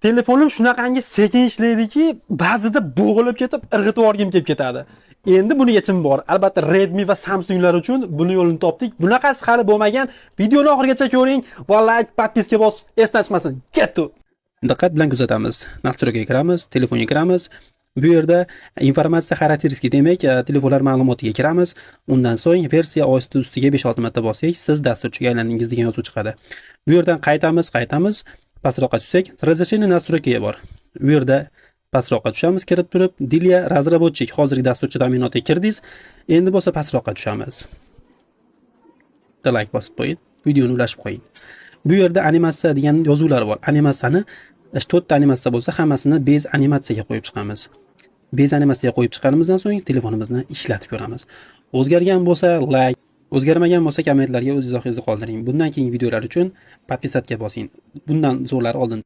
Telefonim shunaqangi sekin ishlaydiki, ba'zida bo'g'ilib ketib, irg'itib yuborgim kelib ketadi. Endi buni yechimi bor. Albatta Redmi va Samsunglar uchun buni yo'lini topdik. Bunaqasi hali bo'lmagan. Videoni oxirigacha ko'ring va like, podpiska bos, esdan chiqmasin. Ketdi. Diqqat bilan kuzatamiz. Nastroyga kiramiz, telefonga kiramiz. Bu yerda informatsiya xarakteristika demak, telefonlar ma'lumotiga kiramiz. Undan so'ng versiya osti ustiga 5-6 marta bossak, siz dasturchiga aylandingiz degan yozuv chiqadi. Bu yerdan qaytamiz. Pastroqqa tushsak, разрешение настройкаga bor. Bu yerda pastroqqa tushamiz, kirib turib, Dilia razработчик hozirgi dasturchi ta'minotiga kirdingiz. Endi bo'lsa pastroqqa tushamiz. Like bosib qo'ying, videoni ulashib qo'ying. Bu yerda animatsiya degan yozuvlar bor. Animatsiyani 4 ta animatsiya bo'lsa, hammasini bez animatsiyaga qo'yib chiqamiz. Bez animatsiyaga qo'yib chiqqanimizdan so'ng telefonimizni ishlatib ko'ramiz. O'zgargan bo'lsa like, o'zgarmagan bo'lsa kommentlarga o'z izohingizni qoldiring. Bundan keyingi videolar uchun podpisatka bosing. Bundan zo'rlari oldin